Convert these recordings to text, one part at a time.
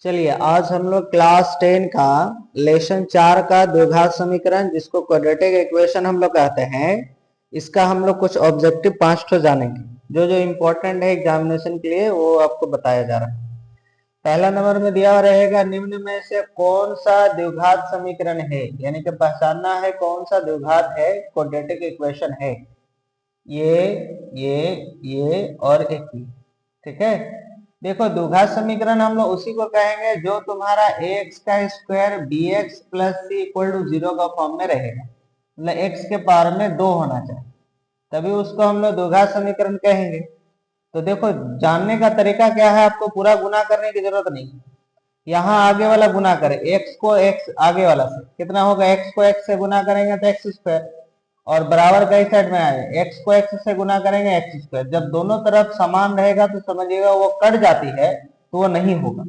चलिए आज हम लोग क्लास 10 का लेसन 4 का द्विघात समीकरण जिसको क्वाड्रेटिक इक्वेशन हम लोग कहते हैं, इसका हम लोग कुछ ऑब्जेक्टिव 5 तो जानेंगे जो जो इम्पोर्टेंट है एग्जामिनेशन के लिए वो आपको बताया जा रहा है। पहला नंबर में दिया रहेगा निम्न में से कौन सा द्विघात समीकरण है, यानी कि पहचानना है कौन सा द्विघात है, क्वाड्रेटिक इक्वेशन है। ये और एक ही, ठीक है। देखो द्विघात समीकरण हम लोग उसी को कहेंगे जो तुम्हारा ax का square bx plus C equal to 0 का फॉर्म में रहेगा, मतलब x के पावर में 2 होना चाहिए, तभी उसको हम लोग द्विघात समीकरण कहेंगे। तो देखो जानने का तरीका क्या है, आपको पूरा गुना करने की जरूरत नहीं। यहाँ आगे वाला गुना करें, x को x आगे वाला से कितना होगा, x को x से गुना करेंगे तो एक्स स्क्वायर, और बराबर कई साइड में आए x को x से गुना करेंगे एक्स स्क्वायर। जब दोनों तरफ समान रहेगा तो समझिएगा वो कट जाती है तो वो नहीं होगा।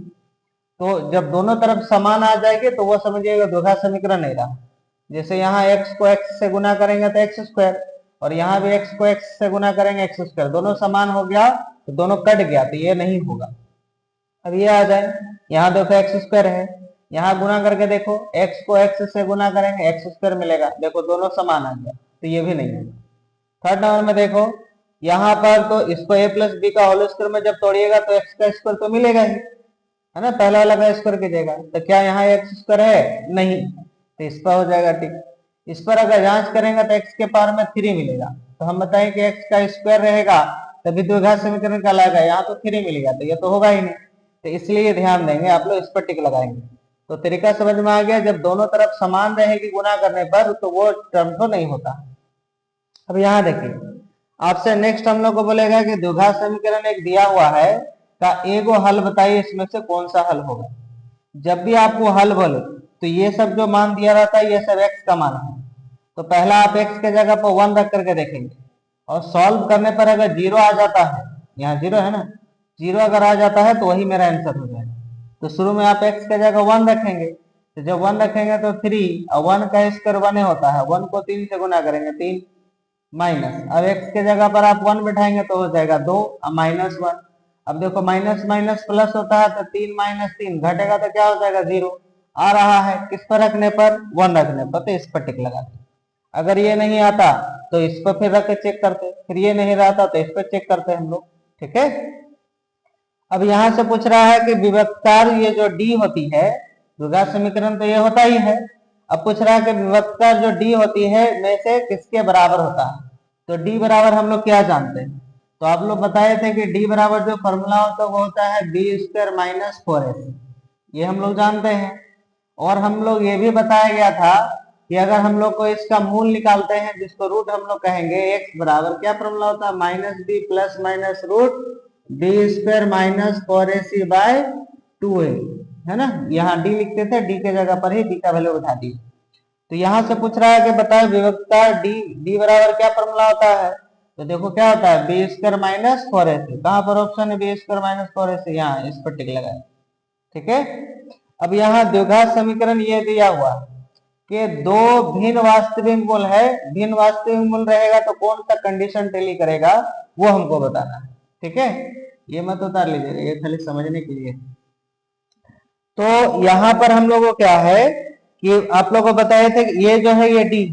तो जब दोनों तरफ समान आ जाएगी तो वो समझिएगा द्विघात समीकरण नहीं रहा। जैसे यहाँ x को x से गुना करेंगे तो एक्स स्क्वायर, और यहाँ भी x को x से गुना करेंगे एक्स स्क्वायर, दोनों समान हो गया तो दोनों कट गया तो ये नहीं होगा। अब ये आ जाए, यहाँ देखो एक्स स्क्वायर है, यहाँ गुना करके देखो x को x से गुना करेंगे एक्स स्क्वायर मिलेगा, देखो दोनों समान आ गया तो ये भी नहीं होगा। थर्ड नंबर में देखो यहाँ पर तो इसको a प्लस बी का होल स्क्वायर में जब तोड़िएगा तो x का स्क्वायर तो मिलेगा ही, है ना, पहला वाला का स्क्वायर कीजिएगा तो क्या यहाँ एक्स स्क्वायर है, नहीं, तो इस पर हो जाएगा ठीक। इस पर अगर जांच करेंगे तो x के पावर में 3 मिलेगा, तो हम बताएं कि x का स्क्वायर रहेगा तभी द्विघात समीकरण कहलाएगा, यहाँ तो 3 मिलेगा तो ये तो होगा ही नहीं, तो इसलिए ध्यान देंगे आप लोग, इस पर टिक लगाएंगे। तो तरीका समझ में आ गया, जब दोनों तरफ समान रहेगी गुना करने पर तो वो टर्म तो नहीं होता। अब यहाँ देखिए आपसे नेक्स्ट हम लोग को बोलेगा कि द्विघात समीकरण एक दिया हुआ है का एगो हल बताइए, इसमें से कौन सा हल होगा। जब भी आपको हल बोले तो ये सब जो मान दिया रहता है ये सब x का मान है, तो पहला आप x के जगह पर 1 रख करके देखेंगे, और सॉल्व करने पर अगर 0 आ जाता है, यहाँ 0 है ना, 0 अगर आ जाता है तो वही मेरा आंसर हो जाएगा। तो शुरू में आप x के जगह 1 रखेंगे, तो जब 1 रखेंगे तो 3, और 1 का स्क्वायर 1 होता है, 1 को 3 से गुना करेंगे 3 माइनस, अब x के जगह पर आप 1 बैठाएंगे तो हो जाएगा 2 माइनस 1। अब देखो माइनस माइनस प्लस होता है तो 3 माइनस 3 घटेगा तो क्या हो जाएगा 0 आ रहा है, किस पर रखने पर, 1 रखने पर, तो इस पर टिक लगा दे। अगर ये नहीं आता तो इस पर फिर रख के चेक करते, फिर ये नहीं रहता तो इस पर चेक करते हम लोग, ठीक है। अब यहां से पूछ रहा है कि विभक्तार ये जो डी होती है, द्विघात समीकरण तो ये होता ही है, अब पूछ रहा है कि विभक्तार जो डी होती है में से किसके बराबर होता है। तो डी बराबर हम लोग क्या जानते हैं, तो आप लोग बताए थे कि डी बराबर जो फॉर्मूला होता है वो होता है बी स्क्वायर माइनस 4ac, ये हम लोग जानते हैं। और हम लोग ये भी बताया गया था कि अगर हम लोग को इसका मूल निकालते हैं जिसको रूट हम लोग कहेंगे, x बराबर क्या फॉर्मूला होता है, minus B plus minus root B square minus 4ac by 2a, है ना, यहाँ डी लिखते थे, डी के जगह पर ही डी का वैल्यू उठा दी। तो यहाँ से पूछ रहा है कि बताए विभक्ता डी बराबर क्या फॉर्मूला होता है, तो देखो क्या होता है बी स्क्वायर माइनस 4ac, कहाँ पर ऑप्शन है बी स्क्वायर माइनस 4ac, यहाँ इस पर टिक लगाए, ठीक है। अब यहाँ द्विघात समीकरण ये दिया हुआ कि दो भिन्न वास्तविक मूल है, भिन्न वास्तविक मूल रहेगा तो कौन सा कंडीशन टेली करेगा वो हमको बताना है, ठीक है। ये मत उतार लीजिएगा, ये खाली समझने के लिए। तो यहाँ पर हम लोगों को क्या है कि आप लोगों को बताए थे कि ये जो है ये डी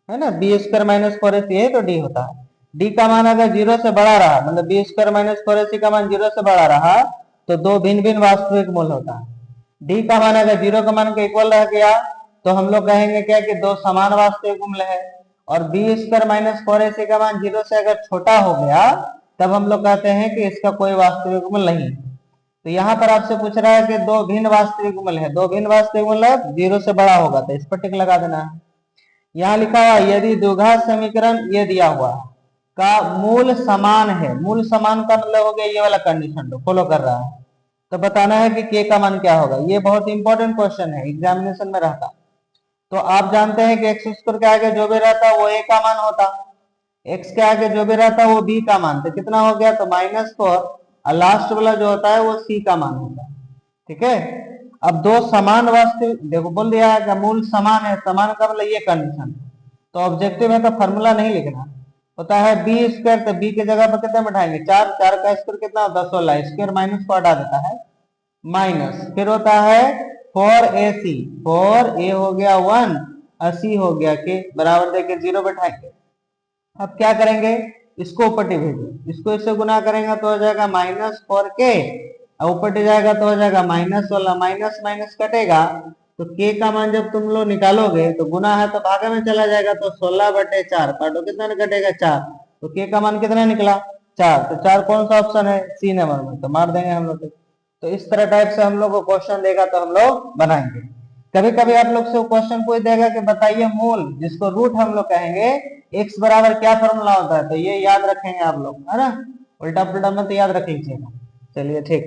है ना, बी स्क्वायर माइनस 4ac है तो डी होता है। डी का मान अगर 0 से बड़ा रहा, मतलब बी स्क्वायर माइनस 4ac का मान 0 से बड़ा रहा तो दो भिन्न भिन्न वास्तविक मूल होता है। डी का मान अगर 0 का मान के इक्वल रह गया तो हम लोग कहेंगे क्या कि दो समान वास्तविक मूल है, और बी स्क्वायर माइनस 4ac का मान 0 से अगर छोटा हो गया तब हम लोग कहते हैं कि इसका कोई वास्तविक मूल नहीं। तो यहाँ पर आपसे पूछ रहा है कि दो भिन्न वास्तविक मूल है, दो भिन्न वास्तविक मूल 0 से बड़ा होगा तो इस पर टिक लगा देना है। यहाँ लिखा हुआ यदि द्विघात समीकरण ये दिया हुआ का मूल समान है, मूल समान का मतलब हो गया ये वाला कंडीशन तो फॉलो कर रहा है, तो बताना है कि के का मान क्या होगा। ये बहुत इंपॉर्टेंट क्वेश्चन है, एग्जामिनेशन में रहता। तो आप जानते हैं कि एक्स स्क्वायर के आगे जो भी रहता वो ए का मान होता, एक्स के आगे जो भी रहता वो बी का मान, तो कितना हो गया तो -4, और लास्ट वाला जो होता है वो सी का मान होता है, ठीक है। अब दो समान वास्तविक, देखो बोल दिया है कि मूल समान है, समान का मतलब ये कंडीशन, तो ऑब्जेक्टिव है तो फॉर्मूला नहीं लिखना, होता है बी स्क्वायर, तो बी के जगह पर कितना बैठाएंगे 4, 4 का स्क्वायर कितना होता है 16, स्क्वायर माइनस को हटा देता है, माइनस फिर होता है 4ac, 4a हो गया 1, 80 हो गया के बराबर देके 0 बैठाएंगे। अब क्या करेंगे, इसको ऊपर डिविजन, इसको इससे गुना करेंगे तो हो जाएगा -4k, और ऊपर जाएगा तो हो जाएगा माइनस वाला माइनस माइनस कटेगा, तो k का मान जब तुम लोग निकालोगे तो गुना है तो भागे में चला जाएगा, तो 16/4 काटो कितना कटेगा 4, तो k का मान कितना निकला 4, तो 4 कौन सा ऑप्शन है, सी नंबर में, तो मार देंगे हम लोग। तो इस तरह टाइप से हम लोग को क्वेश्चन देगा तो हम लोग बनाएंगे। कभी कभी आप लोग से क्वेश्चन पूछ देगा कि बताइए मूल, जिसको रूट हम लोग कहेंगे, x बराबर क्या फॉर्मूला होता है, तो ये याद रखेंगे आप लोग, है ना, उल्टा पुल्टा मत याद रख लीजिएगा। चलिए ठीक।